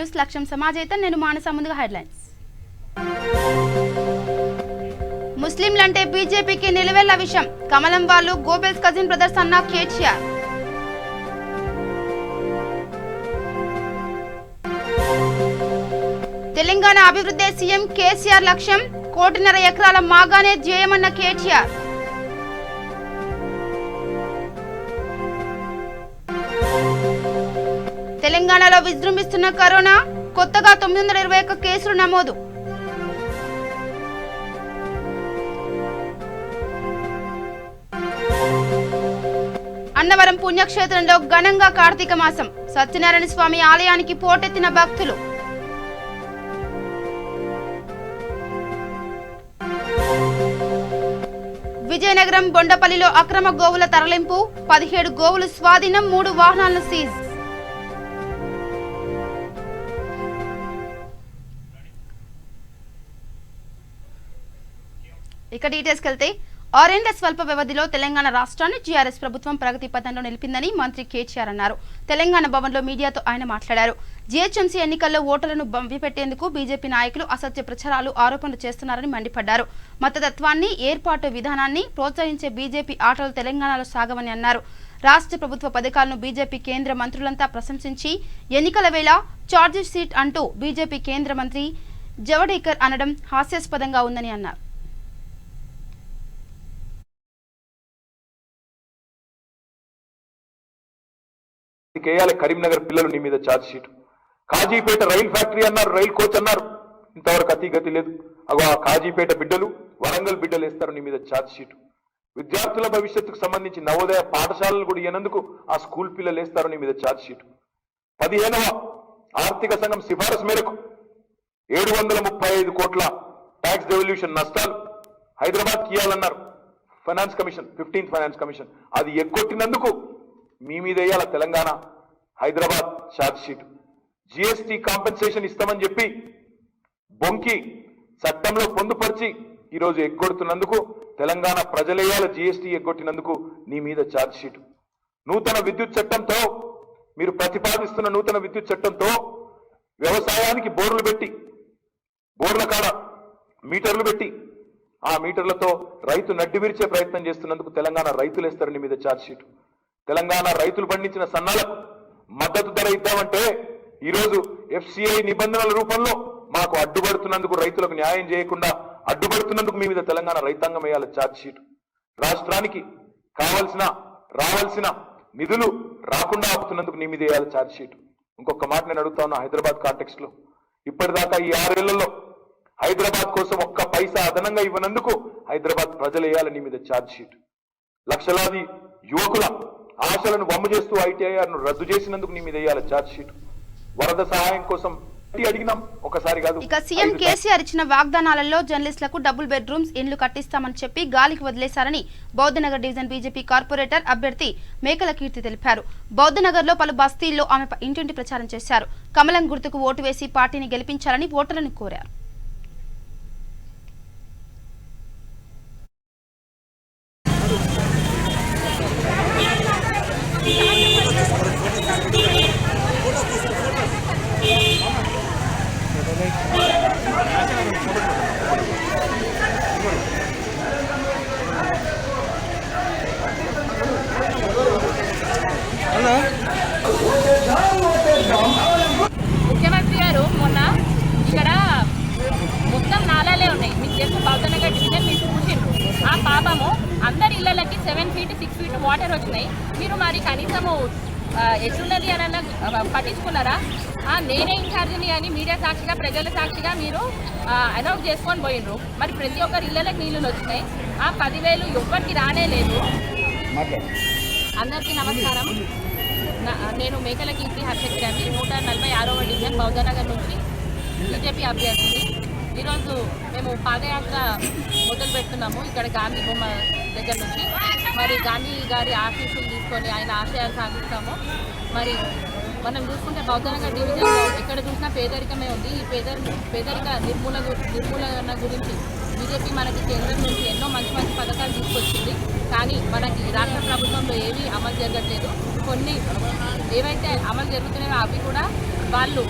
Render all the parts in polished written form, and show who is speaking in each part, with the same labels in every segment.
Speaker 1: News లక్ష్యం సమాజేత నేను మానస. ముందుగా హెడ్లైన్స్. ముస్లింలంటే బీజేపీకి నిలువెల్ల విషయం. కమలం వాళ్ళు గోబెల్స్ కజిన్ బ్రదర్స్ అన్న కేటీఆర్. తెలంగాణ అభివృద్ధి సీఎం కేసీఆర్ లక్ష్యం. 1.5 ఎకరాల మాగానే ధ్యేయమన్న కేటీఆర్. తెలంగాణలో విజృంభిస్తున్న కరోనా. కొత్తగా 921 కేసులు నమోదు. అన్నవరం పుణ్యక్షేత్రంలో ఘనంగా కార్తీక మాసం. సత్యనారాయణ స్వామి ఆలయానికి పోటెత్తిన భక్తులు. విజయనగరం బొండపల్లిలో అక్రమ గోవుల తరలింపు. 17 గోవులు స్వాధీనం, 3 వాహనాలను సీజ్. ఇక డీటెయిల్స్కి వెళ్తే 6 ఏళ్ల స్వల్ప వ్యవధిలో తెలంగాణ రాష్ట్రాన్ని టీఆర్ఎస్ ప్రభుత్వం ప్రగతి పథంలో నిలిపిందని మంత్రి కేటీఆర్ అన్నారు. తెలంగాణ భవన్లో మీడియాతో ఆయన మాట్లాడారు. జీహెచ్ఎంసీ ఎన్నికల్లో ఓటర్లను బంపిపెట్టేందుకు బీజేపీ నాయకులు అసత్య ప్రచారాలు, ఆరోపణలు చేస్తున్నారని మండిపడ్డారు. మతతత్వాన్ని, ఏర్పాటు విధానాన్ని ప్రోత్సహించే బీజేపీ ఆటలు తెలంగాణలో సాగవని అన్నారు. రాష్ట్ర ప్రభుత్వ పథకాలను బీజేపీ కేంద్ర మంత్రులంతా ప్రశంసించి ఎన్నికల వేళ ఛార్జీ షీట్ అంటూ బీజేపీ కేంద్ర మంత్రి జవడేకర్ అనడం హాస్యాస్పదంగా ఉందని అన్నారు.
Speaker 2: కేయాలి కరీంనగర్ పిల్లలు నీ మీద charge sheet. Kazipet rail factory అన్నారు, రైల్ కోచ్ అన్నారు, ఇంతవరకు అతిగతి లేదు. అగో ఆ కాజీపేట బిడ్డలు, వరంగల్ బిడ్డలు వేస్తారు నీ మీద ఛార్జ్ షీట్. విద్యార్థుల భవిష్యత్తుకు సంబంధించి నవోదయ పాఠశాలలు కూడా ఇవ్వనందుకు ఆ స్కూల్ పిల్లలు వేస్తారు నీ మీద ఛార్జ్ షీట్. 15వ ఆర్థిక సంఘం సిఫారసు మేరకు 735 కోట్ల ట్యాక్స్ డెవల్యూషన్ నష్టాలు హైదరాబాద్ ఇవ్వాలన్నారు. Finance commission, 15th finance commission అది ఎగ్గొట్టినందుకు మీ మీద వేయాల Telangana Hyderabad charge sheet. GST compensation ఇస్తామని చెప్పి బొంకి చట్టంలో పొందుపరిచి ఈరోజు ఎగ్గొడుతున్నందుకు తెలంగాణ ప్రజలేయాల జిఎస్టీ ఎగ్గొట్టినందుకు నీ మీద ఛార్జ్ షీట్. నూతన విద్యుత్ చట్టంతో మీరు ప్రతిపాదిస్తున్న నూతన విద్యుత్ చట్టంతో వ్యవసాయానికి బోర్లు పెట్టి, బోర్ల కాడ మీటర్లు పెట్టి ఆ మీటర్లతో రైతు నడ్డి విరిచే ప్రయత్నం చేస్తున్నందుకు తెలంగాణ రైతులు వేస్తారు నీ మీద ఛార్జ్ షీట్. తెలంగాణ రైతులు పండించిన సన్నాలకు మద్దతు ధర ఇద్దామంటే ఈరోజు ఎఫ్సిఐ నిబంధనల రూపంలో మాకు అడ్డుపడుతున్నందుకు, రైతులకు న్యాయం చేయకుండా అడ్డుపడుతున్నందుకు మీ మీద తెలంగాణ రైతాంగం వేయాలి ఛార్జ్ షీట్. రాష్ట్రానికి రావాల్సిన నిధులు రాకుండా ఆపుతున్నందుకు నీ మీద వేయాలి ఛార్జ్ షీట్. ఇంకొక మాట నేను అడుగుతా ఉన్నా, హైదరాబాద్ కాంటెక్స్ట్ లో ఇప్పటిదాకా ఈ 6 ఏళ్లలో హైదరాబాద్ కోసం ఒక్క పైసా అదనంగా ఇవ్వనందుకు హైదరాబాద్ ప్రజలు వేయాలి నీ మీద ఛార్జ్ షీట్. లక్షలాది యువకుల ఆశలను బొమ్మ చేస్తూ ఐటీఐఆర్ను రద్దు చేసినందుకు నీ మీద వేయాలి ఛార్జ్ షీట్. వరద సహాయం కోసం అడిగినాం, ఒకసారి కాదు.
Speaker 1: ఇక సీఎం కేసీఆర్ ఇచ్చిన వాగ్దానాలలో జర్నలిస్టులకు డబుల్ బెడ్రూమ్స్ ఇండ్లు కట్టిస్తామని చెప్పి గాలికి వదిలేశారని బౌద్ధనగర్ డివిజన్ బీజేపీ కార్పొరేటర్ అభ్యర్థి మేకల కీర్తి తెలిపారు. బౌద్ధనగర్ లో పలు బస్తీల్లో ఆమె ఇంటింటి ప్రచారం చేశారు. కమలం గుర్తుకు ఓటు వేసి పార్టీని గెలిపించాలని ఓటర్లను కోరారు.
Speaker 3: ముఖ్యమంత్రి గారు మొన్న ఇక్కడ మొత్తం నాలాలే ఉన్నాయి. మీకు తెలుసు బౌద్ధనగర్ డివిజన్ మీరు చూసిండ్రు. ఆ పాపము అందరి ఇళ్లకి 7 feet 6 feet వాటర్ వచ్చినాయి. మీరు మరి కనీసము ఎట్లున్నది అని పట్టించుకున్నారా? నేనే ఇన్ఛార్జిని అని మీడియా సాక్షిగా, ప్రజల సాక్షిగా మీరు అనౌన్స్ చేసుకొని పోయిండ్రు. మరి ప్రతి ఒక్కరి ఇళ్లకి నీళ్ళు వచ్చినాయి. ఆ 10,000 ఎవ్వరికి రానే లేదు. అందరికీ నమస్కారం. నేను మేకల కీర్తి హర్షకిరాని, 146వ డివిజన్ బౌద్ధనగర్ నుంచి బీజేపీ అభ్యర్థిని. ఈరోజు మేము పాదయాత్ర మొదలు పెడుతున్నాము ఇక్కడ గాంధీ బొమ్మ దగ్గర నుంచి. మరి గాంధీ గారి ఆశీస్సులు తీసుకొని ఆయన ఆశయాలు సాధిస్తాము. మనం చూసుకుంటే బౌద్ధనగర్ డివిజన్లో ఎక్కడ చూసినా పేదరికమే ఉంది. ఈ పేదరిక నిర్మూలన గురించి బీజేపీ మనకి కేంద్రం నుంచి ఎన్నో మంచి పథకాలు తీసుకొచ్చింది. కానీ మనకి రాష్ట్ర ప్రభుత్వంలో ఏవి అమలు జరగట్లేదు. కొన్ని ఏవైతే అమలు జరుగుతున్నాయో అవి కూడా వాళ్ళు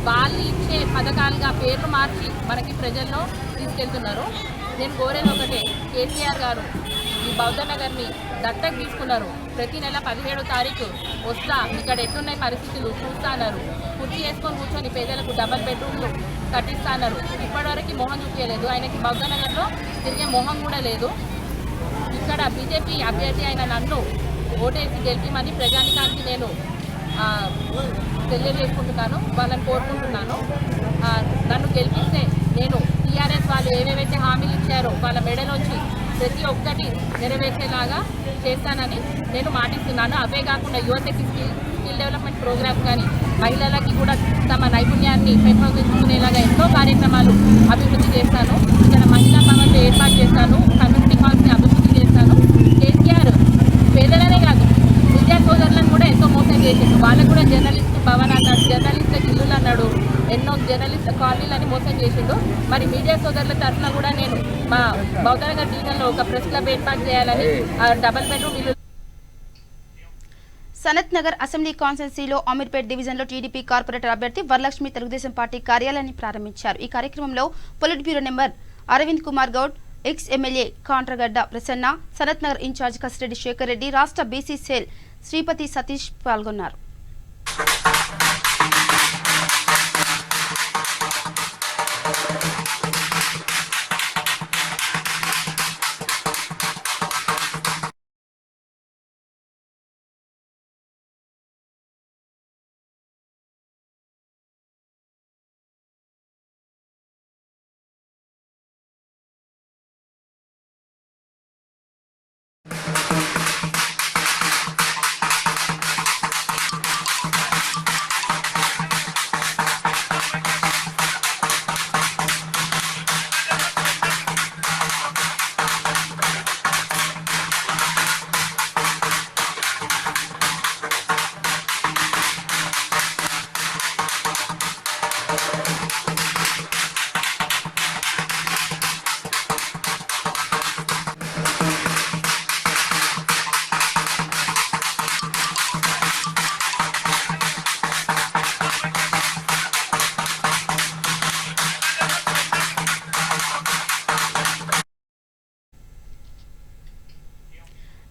Speaker 3: వాళ్ళు ఇచ్చే పథకాలుగా పేర్లు మార్చి మనకి ప్రజల్లో తీసుకెళ్తున్నారు. నేను కోరేది ఒకటే, కేసీఆర్ గారు ఈ బౌద్ధ నగర్ని దత్తత తీసుకున్నారు. ప్రతి నెల 17వ తారీఖు వస్తా, ఇక్కడ ఎట్లున్నాయి పరిస్థితులు చూస్తా అన్నారు. కుర్చీ వేసుకొని కూర్చొని పేదలకు డబల్ బెడ్రూమ్లు కట్టిస్తా అన్నారు. ఇప్పటివరకు మొహం చూపించలేదు. ఆయనకి బౌద్ధ నగర్లో తిరిగే మొహం కూడా లేదు. ఇక్కడ బీజేపీ అభ్యర్థి అయిన నన్ను ఓటేసి గెలిపిమని ప్రజానికానికి నేను తెలియజేసుకుంటున్నాను, వాళ్ళని కోరుకుంటున్నాను. నన్ను గెలిపిస్తే నేను టీఆర్ఎస్ వాళ్ళు ఏవేవైతే హామీలు ఇచ్చారో వాళ్ళ మెడలోంచి ప్రతి ఒక్కటి నెరవేర్చేలాగా చేస్తానని నేను మాటిస్తున్నాను. అవే కాకుండా యువతకి స్కిల్ డెవలప్మెంట్ ప్రోగ్రామ్ కానీ మహిళలకి కూడా తమ నైపుణ్యాన్ని పెంపొందించుకునేలాగా ఎన్నో కార్యక్రమాలు అభివృద్ధి చేస్తాను. ఇక్కడ మహిళా భవన్లు ఏర్పాటు చేస్తాను, కమ్యూనిటీ హాల్స్ని అభివృద్ధి చేస్తాను. కేసీఆర్ పేదలనే కాదు విద్యా సోదరులను కూడా ఎంతో మోసం చేసిండు. వాళ్ళకు కూడా జర్నలిస్ట్ భవన్ అన్నాడు, జర్నలిస్ట్ ఇల్లులు అన్నాడు, ఎన్నో జర్నలిస్ట్ కాలనీలని మోసం చేసిండు. మరి మీడియా సోదరుల తరఫున కూడా నేను మా బౌద్ధనగర్ డివిజన్లో ఒక ప్రెస్ క్లబ్ ఏర్పాటు చేయాలని, డబల్ బెడ్రూమ్ ఇల్లు.
Speaker 1: సనత్ నగర్ అసెంబ్లీ కాన్స్టిట్యున్సీలో అమీర్పేట్ డివిజన్లో టీడీపీ కార్పొరేటర్ అభ్యర్థి వరలక్ష్మి తెలుగుదేశం పార్టీ కార్యాలయాన్ని ప్రారంభించారు. ఈ కార్యక్రమంలో politburo member Arvind Kumar Goud, ex MLA Kantragadda Prasanna, Sanath Nagar in-charge Kasireddy Shekar Reddy, రాష్ట్ర బీసీ సెల్ శ్రీపతి సతీష్ పాల్గొన్నారు.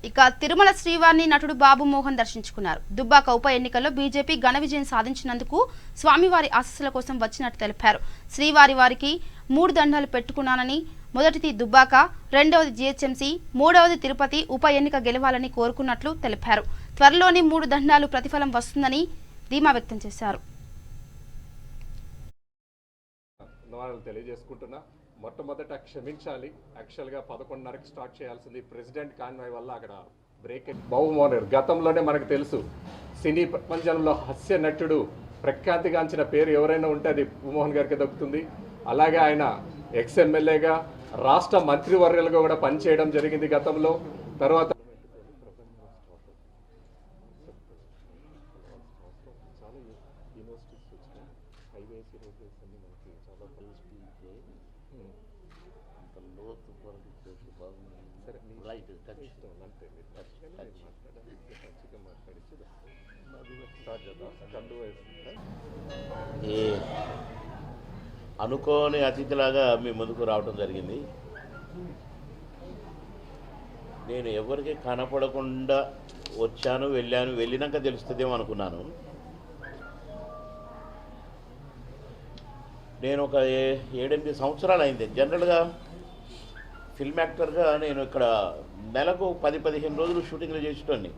Speaker 1: ఇక తిరుమల శ్రీవారిని నటుడు బాబు మోహన్ దర్శించుకున్నారు. దుబ్బాక ఉప ఎన్నికల్లో బీజేపీ ఘన విజయం సాధించినందుకు స్వామివారి ఆశీస్సుల కోసం వచ్చినట్టు తెలిపారు. శ్రీవారి వారికి 3 దండాలు పెట్టుకున్నానని, మొదటిది దుబ్బాక, రెండవది జీహెచ్ఎంసీ, మూడవది తిరుపతి ఉప ఎన్నిక గెలవాలని కోరుకున్నట్లు తెలిపారు. త్వరలోనే 3 దండాలు ప్రతిఫలం వస్తుందని ధీమా వ్యక్తం చేశారు.
Speaker 4: మొట్టమొదట క్షమించాలి. యాక్చువల్గా 11:30కి స్టార్ట్ చేయాల్సింది, ప్రెసిడెంట్ కాన్వాయ్ వల్ల అక్కడ బ్రేక్. బాబుమోహన్ గతంలోనే మనకు తెలుసు, సినీ ప్రపంచంలో హాస్య నటుడు ప్రఖ్యాతిగాంచిన పేరు ఎవరైనా ఉంటే అది మోహన్ గారికి దక్కుతుంది. అలాగే ఆయన ఎక్స్ ఎమ్మెల్యేగా, రాష్ట్ర మంత్రివర్యులుగా కూడా పనిచేయడం జరిగింది గతంలో. తర్వాత
Speaker 5: ఈ అనుకోని అతిథిలాగా మీ ముందుకు రావడం జరిగింది. నేను ఎవరికి కనపడకుండా వచ్చాను, వెళ్ళినాక తెలుస్తుందేమో అనుకున్నాను. నేను ఒక 7-8 సంవత్సరాలు అయింది. జనరల్గా ఫిల్మ్ యాక్టర్గా నేను ఇక్కడ నెలకు 10-15 రోజులు షూటింగ్లు చేసేటోని.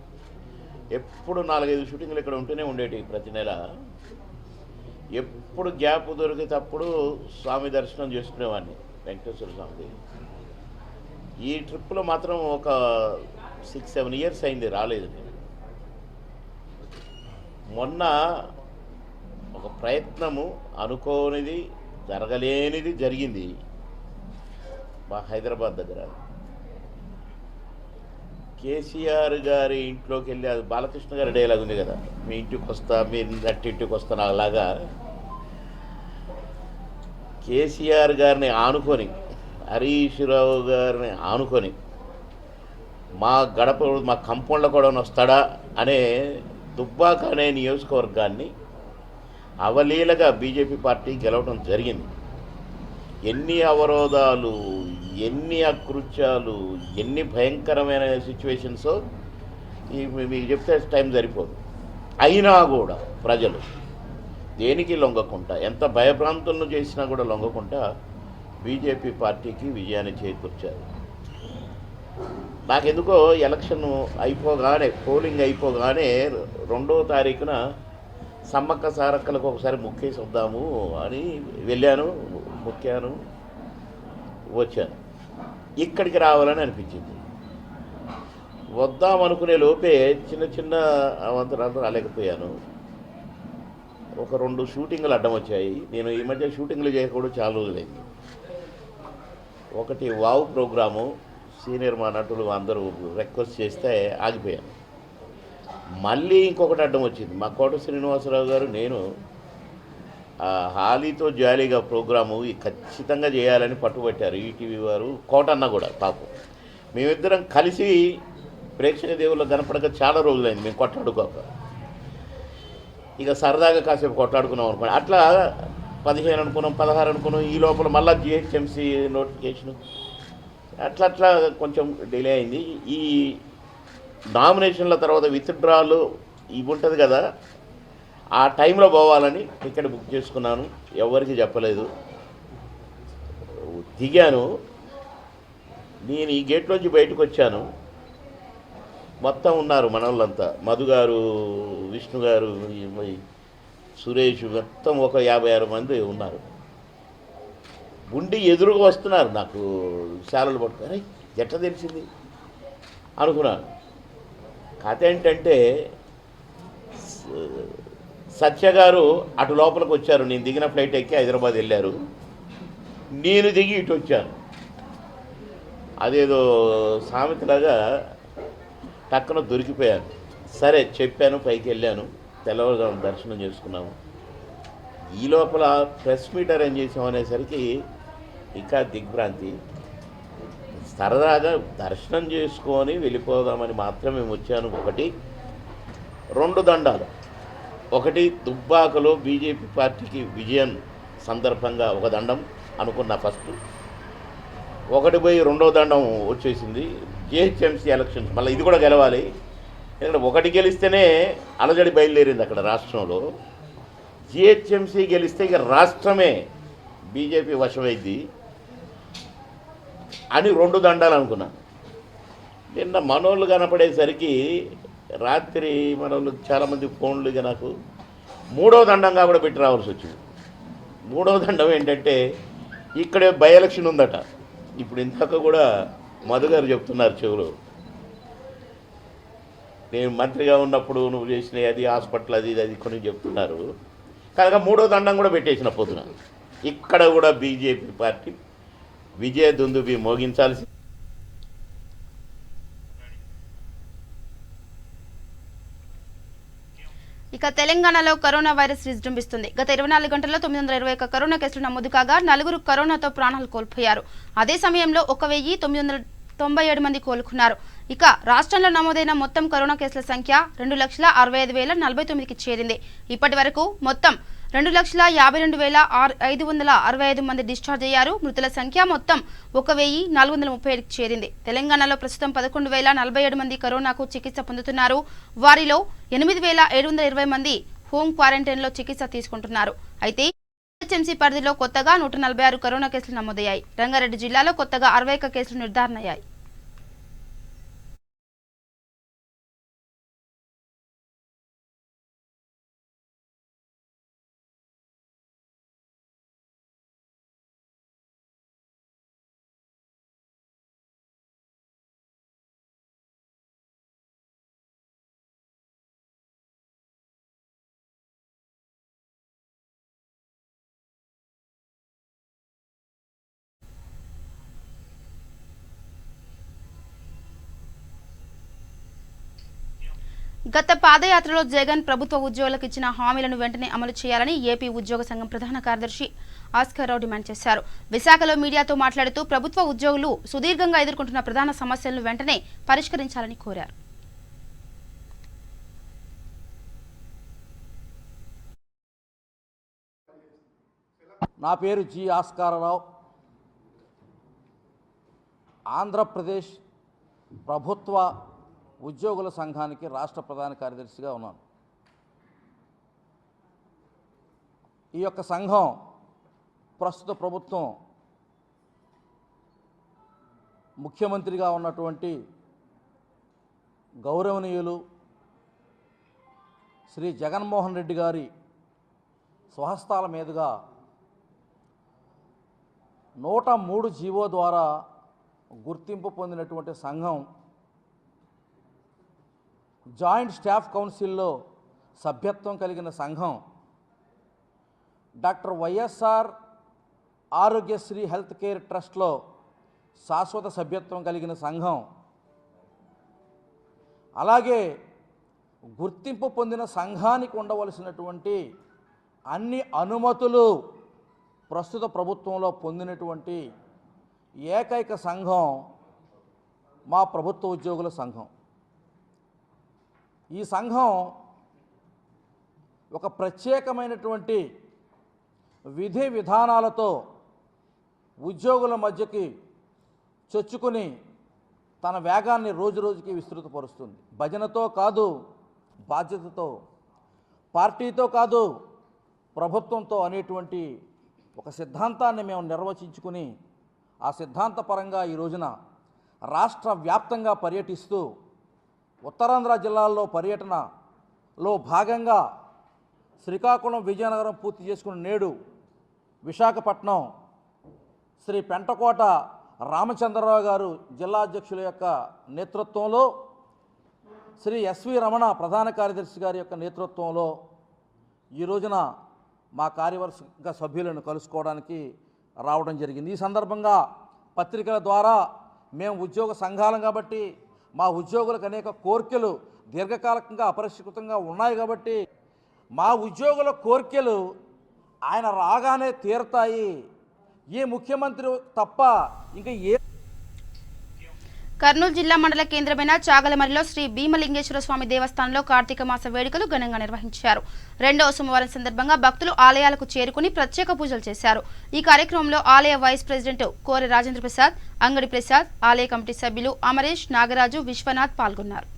Speaker 5: ఎప్పుడు 4-5 షూటింగ్లు ఇక్కడ ఉంటూనే ఉండేవి ప్రతి నెల. ఎప్పుడు గ్యాప్ దొరికేటప్పుడు స్వామి దర్శనం చేసుకునేవాడిని, వెంకటేశ్వర స్వామిది. ఈ ట్రిప్లో మాత్రం ఒక 6-7 ఇయర్స్ అయింది రాలేదు. మొన్న ఒక ప్రయత్నము, అనుకోనిది, జరగలేనిది జరిగింది మా హైదరాబాద్ దగ్గర. కేసీఆర్ గారి ఇంట్లోకి వెళ్ళి, అది బాలకృష్ణ గారి డైలాగ్ ఉంది కదా, మీ ఇంటికి వస్తా, మీ ఇంటికి వస్తాను, అలాగా కేసీఆర్ గారిని ఆనుకొని, హరీష్ రావు గారిని ఆనుకొని మా గడప, మా కంపౌండ్లో కూడా వస్తాడా అనే దుబ్బాక అనే నియోజకవర్గాన్ని అవలీలగా బీజేపీ పార్టీ గెలవడం జరిగింది. ఎన్ని అవరోధాలు, ఎన్ని అకృత్యాలు, ఎన్ని భయంకరమైన సిచ్యువేషన్స్ మీకు చెప్తే టైం సరిపోదు. అయినా కూడా ప్రజలు దేనికి లొంగకుండా, ఎంత భయభ్రాంతులను చేసినా కూడా లొంగకుండా బీజేపీ పార్టీకి విజయాన్ని చేకూర్చారు. నాకెందుకో ఎలక్షన్ అయిపోగానే, పోలింగ్ అయిపోగానే 2వ తారీఖున సమ్మక్క సారక్కలకు ఒకసారి మొక్కేసి వద్దాము అని వెళ్ళాను, మొక్కాను, వచ్చాను. ఇక్కడికి రావాలని అనిపించింది. వద్దామనుకునే లోపే చిన్న చిన్న అవంతరాలు రాలేకపోయాను. ఒక 2 షూటింగ్లు అడ్డం వచ్చాయి. నేను ఈ మధ్య షూటింగ్లు చేయకూడదు, చాలా రోజులైంది. ఒకటి వావ్ ప్రోగ్రాము, సీనియర్ మా నటులు అందరూ రిక్వెస్ట్ చేస్తే ఆగిపోయాను. మళ్ళీ ఇంకొకటి అడ్డం వచ్చింది. మా కోట శ్రీనివాసరావు గారు, నేను హాలీతో జాలీగా ప్రోగ్రాము ఖచ్చితంగా చేయాలని పట్టుబట్టారు. ఈటీవీ వారు, కోటన్న కూడా పాపం. మేమిద్దరం కలిసి ప్రేక్షక దేవుళ్ళు కనపడక చాలా రోజులైంది మేము కొట్లాడుకోక. ఇక సరదాగా కాసేపు కొట్లాడుకున్నాం అనుకోండి. అట్లా 15 అనుకున్నాం, 16 అనుకున్నాం. ఈ లోపల మళ్ళీ జిహెచ్ఎంసీ నోటిఫికేషను, అట్లా కొంచెం డిలే అయింది. ఈ నామినేషన్ల తర్వాత విత్డ్రాలు ఇవి ఉంటుంది కదా, ఆ టైంలో పోవాలని టికెట్ బుక్ చేసుకున్నాను. ఎవరికి చెప్పలేదు. దిగాను. నేను ఈ గేట్లోంచి బయటకు వచ్చాను. మొత్తం ఉన్నారు మనోళ్ళంతా, మధు గారు, విష్ణు గారు, సురేష్, మొత్తం ఒక 56 మంది ఉన్నారు. ఉండి ఎదురుగా వస్తున్నారు. నాకు శాలలు పట్టుకొని ఎట్లా తెలిసింది అనుకున్నాను. కథ ఏంటంటే, సత్య గారు అటు లోపలికి వచ్చారు. నేను దిగిన ఫ్లైట్ ఎక్కి హైదరాబాద్ వెళ్ళారు. నేను దిగి ఇటు వచ్చాను. అదేదో సామెతలాగా టక్కున దొరికిపోయాను. సరే చెప్పాను, పైకి వెళ్ళాను. తెల్లవారుజామున దర్శనం చేసుకున్నాము. ఈ లోపల ప్రెస్ మీట్ అరేంజ్ చేసాం అనేసరికి ఇంకా దిగ్భ్రాంతి. సరదాగా దర్శనం చేసుకొని వెళ్ళిపోదామని మాత్రమే వచ్చాను. 1, 2 దండాలు. ఒకటి దుబ్బాకలో బీజేపీ పార్టీకి విజయం సందర్భంగా ఒక దండం అనుకున్నా ఫస్ట్. ఒకటి పోయి 2వ దండం వచ్చేసింది. జిహెచ్ఎంసీ ఎలక్షన్స్ మళ్ళీ ఇది కూడా గెలవాలి. ఎందుకంటే ఒకటి గెలిస్తేనే అలజడి బయలుదేరింది అక్కడ రాష్ట్రంలో. జిహెచ్ఎంసీ గెలిస్తే ఇక రాష్ట్రమే బీజేపీ వశమైంది అని 2 దండాలు అనుకున్నా. నిన్న మనోళ్ళు కనపడేసరికి రాత్రి మనోళ్ళు చాలామంది ఫోన్లు ఇక నాకు 3వ దండంగా కూడా పెట్టి రావాల్సి వచ్చింది. 3వ దండం ఏంటంటే, ఇక్కడే బై ఎలక్షన్ ఉందట. ఇప్పుడు ఇందాక కూడా మధు గారు చెప్తున్నారు చెవులు, నేను మంత్రిగా ఉన్నప్పుడు నువ్వు చేసిన అది హాస్పిటల్ అది అది కొన్ని చెప్తున్నారు. కనుక 3వ దండం కూడా పెట్టేసిన పొద్దున. ఇక్కడ కూడా బీజేపీ పార్టీ విజయ దుందుబి మోగించాల్సి.
Speaker 1: ఇక తెలంగాణలో కరోనా వైరస్ విజృంభిస్తుంది. గత 24 గంటల్లో 921 కరోనా కేసులు నమోదు కాగా 4 కరోనాతో ప్రాణాలు కోల్పోయారు. అదే సమయంలో 1997 మంది కోలుకున్నారు. ఇక రాష్ట్రంలో నమోదైన మొత్తం కరోనా కేసుల సంఖ్య 2,65,049కి చేరింది. ఇప్పటి వరకు మొత్తం 2,52,565 మంది డిశ్చార్జ్ అయ్యారు. మృతుల సంఖ్య మొత్తం 1,437కి చేరింది. తెలంగాణలో ప్రస్తుతం 11,047 మంది కరోనాకు చికిత్స పొందుతున్నారు. వారిలో 8,720 మంది హోమ్ క్వారంటైన్లో చికిత్స తీసుకుంటున్నారు. అయితే జిహెచ్ఎంసీ పరిధిలో కొత్తగా 146 కరోనా కేసులు నమోదయ్యాయి. రంగారెడ్డి జిల్లాలో కొత్తగా 61 కేసులు నిర్ధారణ అయ్యాయి. గత పాదయాత్రలో జగన్ ప్రభుత్వ ఉద్యోగులకు ఇచ్చిన హామీలను వెంటనే అమలు చేయాలని ఏపీ ఉద్యోగ సంఘం ప్రధాన కార్యదర్శి ఆస్కర్ రావు డిమాండ్ చేశారు. విశాఖలో మీడియాతో మాట్లాడుతూ ప్రభుత్వ ఉద్యోగులు సుదీర్ఘంగా ఎదుర్కొంటున్న ప్రధాన సమస్యలను వెంటనే పరిష్కరించాలని కోరారు.
Speaker 6: నా పేరు జి ఆస్కారరావు. ఆంధ్రప్రదేశ్ ప్రభుత్వ ఉద్యోగుల సంఘానికి రాష్ట్ర ప్రధాన కార్యదర్శిగా ఉన్నాను. ఈ యొక్క సంఘం ప్రస్తుత ప్రభుత్వం ముఖ్యమంత్రిగా ఉన్నటువంటి గౌరవనీయులు శ్రీ జగన్మోహన్ రెడ్డి గారి స్వహస్తాల మీదుగా 103 జీవో ద్వారా గుర్తింపు పొందినటువంటి సంఘం. జాయింట్ స్టాఫ్ కౌన్సిల్లో సభ్యత్వం కలిగిన సంఘం. Doctor YSR Aarogyasri health care ట్రస్ట్లో శాశ్వత సభ్యత్వం కలిగిన సంఘం. అలాగే గుర్తింపు పొందిన సంఘానికి ఉండవలసినటువంటి అన్ని అనుమతులు ప్రస్తుత ప్రభుత్వంలో పొందినటువంటి ఏకైక సంఘం మా ప్రభుత్వ ఉద్యోగుల సంఘం. ఈ సంఘం ఒక ప్రత్యేకమైనటువంటి విధి విధానాలతో ఉద్యోగుల మధ్యకి చొచ్చుకుని తన వేగాన్ని రోజురోజుకి విస్తృతపరుస్తుంది. భజనతో కాదు, బాధ్యతతో, పార్టీతో కాదు, ప్రభుత్వంతో అనేటువంటి ఒక సిద్ధాంతాన్ని మేము నిర్వచించుకుని ఆ సిద్ధాంతపరంగా ఈ రోజున రాష్ట్ర వ్యాప్తంగా పర్యటిస్తూ ఉత్తరాంధ్ర జిల్లాల్లో పర్యటనలో భాగంగా శ్రీకాకుళం, విజయనగరం పూర్తి చేసుకున్న నేడు విశాఖపట్నం శ్రీ పెంటకోట రామచంద్రరావు గారు జిల్లా అధ్యక్షుల యొక్క నేతృత్వంలో, శ్రీ ఎస్వి రమణ ప్రధాన కార్యదర్శి గారి యొక్క నేతృత్వంలో ఈ రోజున మా కార్యవర్గ సభ్యులను కలుసుకోవడానికి రావడం జరిగింది. ఈ సందర్భంగా పత్రికల ద్వారా మేము ఉద్యోగ సంఘాలం కాబట్టి మా ఉద్యోగులకు అనేక కోరికలు దీర్ఘకాలికంగా అపరిష్కృతంగా ఉన్నాయి కాబట్టి మా ఉద్యోగుల కోరికలు ఆయన రాగానే తీరతాయి. ఏ ముఖ్యమంత్రి తప్ప ఇంకా ఏ.
Speaker 1: కర్నూలు జిల్లా మండల కేంద్రమైన చాగలమరిలో శ్రీ భీమలింగేశ్వర స్వామి దేవస్థానంలో కార్తీక మాస వేడుకలు ఘనంగా నిర్వహించారు. 2వ సోమవారం సందర్భంగా భక్తులు ఆలయాలకు చేరుకుని ప్రత్యేక పూజలు చేశారు. ఈ కార్యక్రమంలో ఆలయ వైస్ ప్రెసిడెంట్ కోరె రాజేంద్ర ప్రసాద్, అంగడి ప్రసాద్, ఆలయ కమిటీ సభ్యులు అమరేష్, నాగరాజు, విశ్వనాథ్ పాల్గొన్నారు.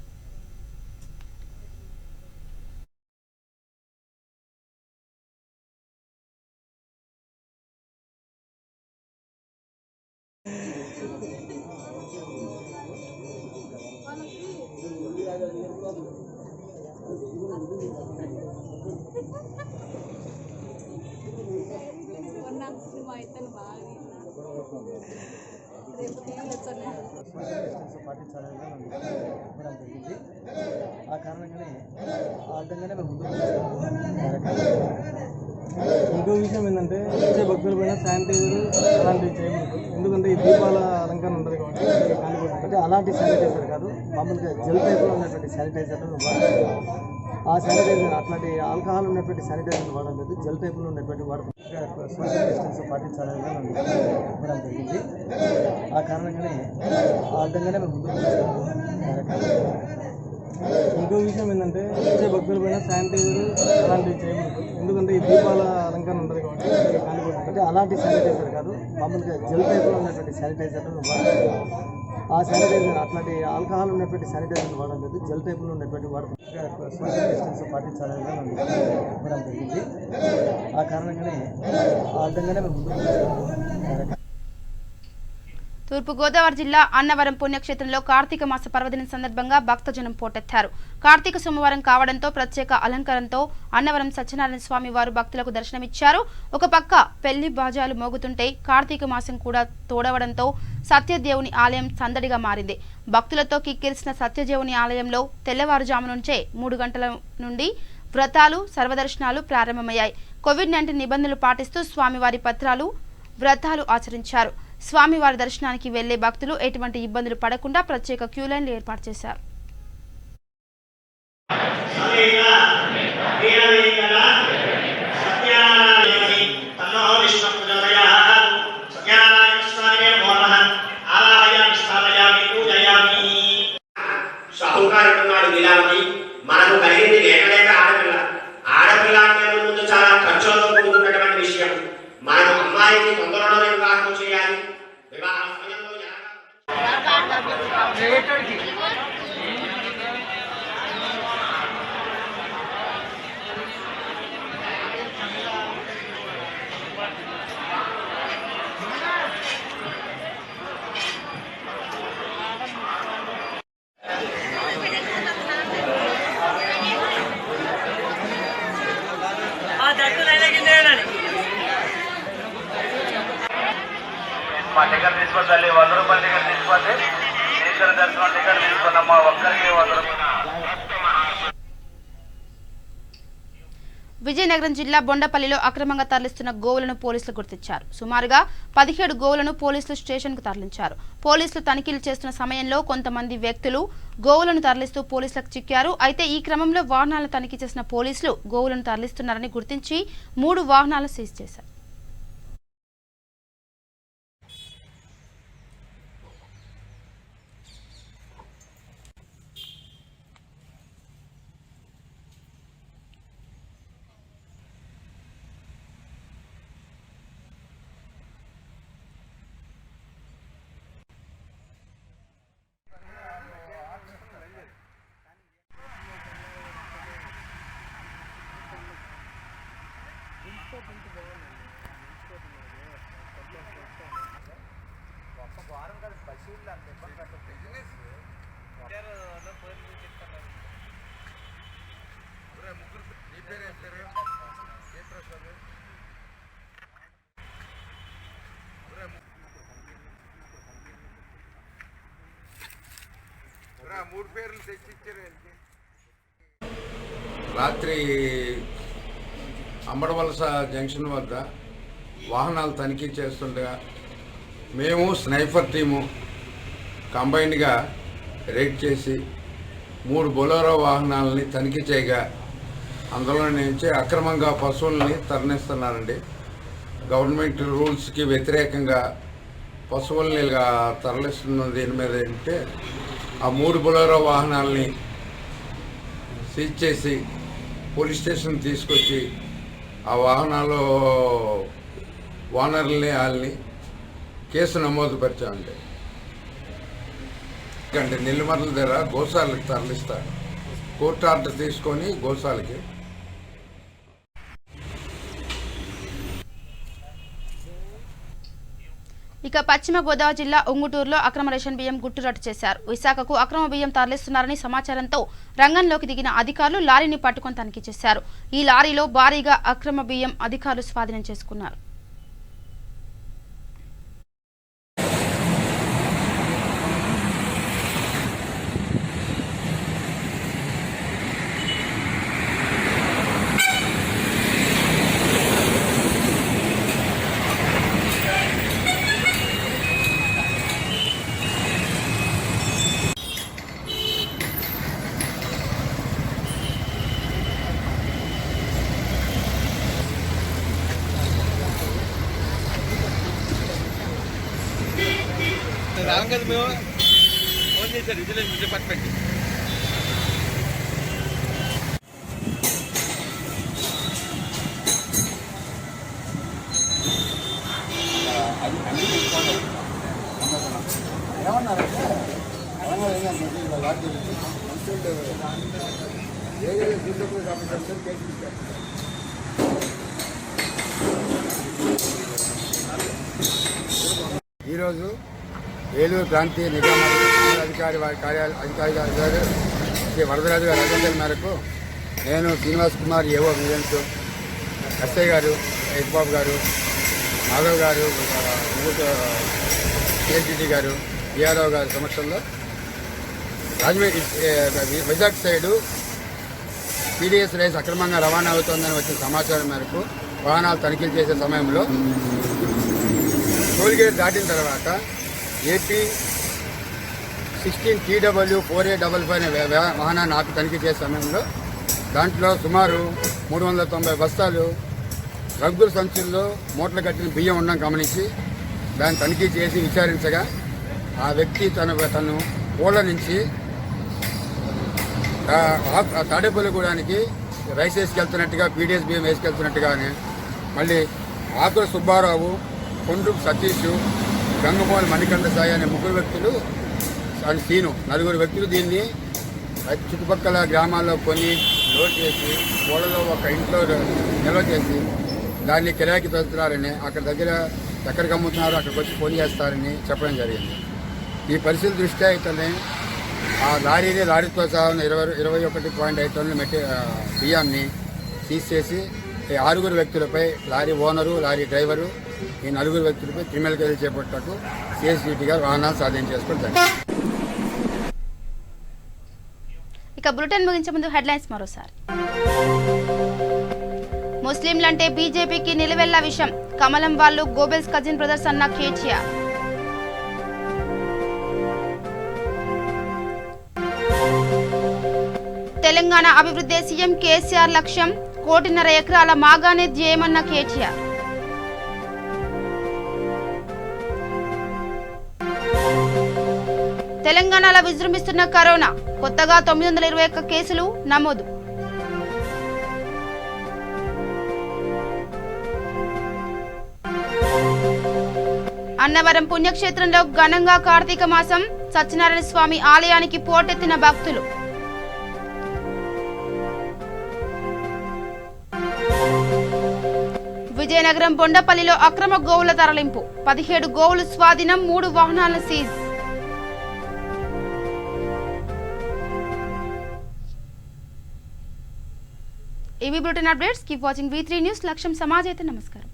Speaker 7: పాటించాలని ఇవ్వడం జరిగింది. ఆ కారణంగానే ఆ విధంగానే మేము ముందుకు ఇంకో విషయం ఏంటంటే వచ్చే భక్తుల పైన శానిటైజర్ అలాంటివి చేయకూడదు. ఎందుకంటే ఈ దీపాల అలంకరణ ఉంటుంది కాబట్టి అంటే అలాంటి శానిటైజర్ కాదు, మామూలుగా జెల్ టైప్లో ఉన్నటువంటి శానిటైజర్ ఆ శానిటైజర్ అట్లాంటి ఆల్కహాల్ ఉన్నటువంటి శానిటైజర్ వాడడం లేదు, జెల్ టైప్లో ఉన్నటువంటి సోషల్ డిస్టెన్స్ పాటించాలని ఇవ్వడం జరిగింది. ఆ కారణంగానే ఆ విధంగానే మేము ముందుకు ఇంకో విషయం ఏంటంటే వచ్చే భక్తుల పైన శానిటైజర్ అలాంటివి చేయకూడదు. ఎందుకంటే ఈ దీపాల అలంకరణ ఉంటుంది కాబట్టి అంటే అలాంటి శానిటైజర్ కాదు, మామూలుగా జెల్ టైప్లో ఉన్నటువంటి శానిటైజర్ ఆ శానిటైజర్ అట్లాంటి ఆల్కహాల్ ఉన్నటువంటి శానిటైజర్ వాడడం లేదు, జెల్ టైప్లో ఉన్నటువంటి సోషల్ డిస్టెన్స్ పాటించాలని ఇవ్వడం జరిగింది. ఆ కారణంగానే ఆ విధంగానే మేము ముందుకు
Speaker 1: తూర్పుగోదావరి జిల్లా అన్నవరం పుణ్యక్షేత్రంలో కార్తీక మాస పర్వదినం సందర్భంగా భక్తజనం పోటెత్తారు. కార్తీక సోమవారం కావడంతో ప్రత్యేక అలంకరణతో అన్నవరం సత్యనారాయణ స్వామి వారు భక్తులకు దర్శనమిచ్చారు. ఒక పక్క పెళ్లి బాజాలు మోగుతుంటే కార్తీక మాసం కూడా తోడవడంతో సత్యదేవుని ఆలయం సందడిగా మారింది. భక్తులతో కిక్కిరిసిన సత్యదేవుని ఆలయంలో తెల్లవారుజాము నుంచే 3 గంటల నుండి వ్రతాలు, సర్వదర్శనాలు ప్రారంభమయ్యాయి. కోవిడ్-19 నిబంధనలు పాటిస్తూ స్వామివారి పత్రాలు, వ్రతాలు ఆచరించారు. స్వామివారి దర్శనానికి వెళ్లే భక్తులు ఎటువంటి ఇబ్బందులు పడకుండా ప్రత్యేక క్యూ లైన్లు ఏర్పాటు చేశారు.
Speaker 8: మనకు కలిగింది లేక ఆడపిల్ల. ఆడపిల్ల అంటే ముందు చాలా ఖర్చులతో కూడుకున్నటువంటి విషయం. మన మా టికెట్ తీసుకొద్దాలి 100 రూపాయల టికెట్ తీసుకొద్ది ఈశ్వర దర్శనం టికెట్ తీసుకున్నామా ఒక్కరికి 100 రూపాయలు.
Speaker 1: విజయనగరం జిల్లా బొండపల్లిలో అక్రమంగా తరలిస్తున్న గోవులను పోలీసులు గుర్తించారు. సుమారుగా 17 గోవులను పోలీసులు స్టేషన్కు తరలించారు. పోలీసులు తనిఖీలు చేస్తున్న సమయంలో కొంతమంది వ్యక్తులు గోవులను తరలిస్తూ పోలీసులకు చిక్కారు. అయితే ఈ క్రమంలో వాహనాలను తనిఖీ చేసిన పోలీసులు గోవులను తరలిస్తున్నారని గుర్తించి 3 వాహనాలు సీజ్ చేశారు.
Speaker 9: రాత్రి అంబడవలస జంక్షన్ వద్ద వాహనాలు తనిఖీ చేస్తుండగా మేము స్నైపర్ టీము కంబైన్డ్గా రైడ్ చేసి 3 బొలెరో వాహనాలని తనిఖీ చేయగా అందులో నుంచి అక్రమంగా పశువుల్ని తరలిస్తున్నారండి. గవర్నమెంట్ రూల్స్కి వ్యతిరేకంగా పశువుల్ని తరలిస్తున్న దీని మీద ఏంటంటే ఆ 3 బొలెరో వాహనాలని సీజ్ చేసి పోలీస్ స్టేషన్ తీసుకొచ్చి ఆ వాహనాలు ఓనర్లని వాళ్ళని కేసు నమోదు పరిచామండి. అంటే నెల్లిమర్ల దగ్గర గోశాలకు తరలిస్తారు. కోర్టు ఆర్డర్ తీసుకొని గోశాలకి.
Speaker 1: ఇక పశ్చిమ గోదావరి జిల్లా ఉంగుటూరులో అక్రమ రేషన్ బియ్యం గుట్టురట్టు చేశారు. విశాఖకు అక్రమ బియ్యం తరలిస్తున్నారని సమాచారంతో రంగంలోకి దిగిన అధికారులు లారీని పట్టుకొని తనిఖీ చేశారు. ఈ లారీలో భారీగా అక్రమ బియ్యం అధికారులు స్వాధీనం చేసుకున్నారు.
Speaker 10: రాగానే మేము ఫోన్ చేశారు విజిలెన్స్ డిపార్ట్మెంట్.
Speaker 7: ఏమన్నారంటే
Speaker 11: ఈరోజు ఏలూరు ప్రాంతీయ నిజాం అధికారి వారి అధికారి గారు శ్రీ వరదరాజు గారి ఆదేశాల మేరకు నేను శ్రీనివాస్ కుమార్ ఏవో విజిలెన్స్, ఎస్ఐ గారు, యశ్బాబు గారు, మాధవ్ గారు, సిఎల్టీటీ గారు, డిఆర్ఓ గారి సమక్షంలో వైజాగ్ సైడు పీడిఎస్ రైస్ అక్రమంగా రవాణా అవుతోందని వచ్చిన సమాచారం మేరకు వాహనాలు తనిఖీలు చేసే సమయంలో టోల్గేట్ దాటిన తర్వాత ఏపీ 16 TW 4855 అనే వాహనాన్ని ఆపి తనిఖీ చేసే సమయంలో దాంట్లో సుమారు 390 బస్తాలు రగ్గుల సంచుల్లో మూటలు కట్టిన బియ్యం ఉండడం గమనించి దాన్ని తనిఖీ చేసి విచారించగా ఆ వ్యక్తి తను ఊళ్ళ నుంచి తాడేపల్లిగూడానికి రైస్ వేసుకెళ్తున్నట్టుగా పీడిఎస్ బియ్యం వేసుకెళ్తున్నట్టుగానే మళ్ళీ ఆకుల సుబ్బారావు, కొండ్రు సతీష్, గంగమూల మణికంఠ సాయి అనే 3 వ్యక్తులు అండ్ సీను నలుగురు వ్యక్తులు దీన్ని చుట్టుపక్కల గ్రామాల్లో కొని లోడ్ చేసి ఓడలో ఒక ఇంట్లో నిల్వ చేసి దాన్ని కిరాయికి తోలుతున్నారని అక్కడ దగ్గర ఎక్కడికి అమ్ముతున్నారో అక్కడికి వచ్చి ఫోన్ చేస్తారని చెప్పడం జరిగింది. ఈ పరిస్థితి దృష్ట్యా ఇతన్ని ఆ లారీతో సహా 21.5 టన్నుల బియ్యాన్ని సీజ్ చేసి ఈ 6 వ్యక్తులపై లారీ ఓనరు, లారీ డ్రైవరు, ఈ 4 వ్యక్తులపై క్రిమినల్ కేసులు చేపట్టకు సిఎస్డిటి గారు వాహనాలు స్వాధీనం చేసుకుంటారు.
Speaker 1: ఇక బులెటిన్ ముగించే ముందు హెడ్లైన్స్ మరోసారి. ముస్లింలంటే బీజేపీకి నిలువెల్లా విషయం, కమలం వాళ్ళు గోబెల్స్ కజిన్ బ్రదర్స్ అన్న కేటీఆర్. తెలంగాణ అభివృద్ధి సీఎం కేసీఆర్ లక్ష్యం, 1.5 ఎకరాల మాగానే ధ్యేయమన్న కేటీఆర్. తెలంగాణలో విజృంభిస్తున్న కరోనా, కొత్తగా 921 కేసులు నమోదు. అన్నవరం పుణ్యక్షేత్రంలో ఘనంగా కార్తీక మాసం, సత్యనారాయణ స్వామి ఆలయానికి పోటెత్తిన భక్తులు. విజయనగరం బొండపల్లిలో అక్రమ గోవుల తరలింపు, 17 గోవులు స్వాధీనం, 3 వాహనాలను సీజ్. ఇవి bulletin updates. Keep watching V3 news. లక్ష్యం సమాజైతే. నమస్కారం.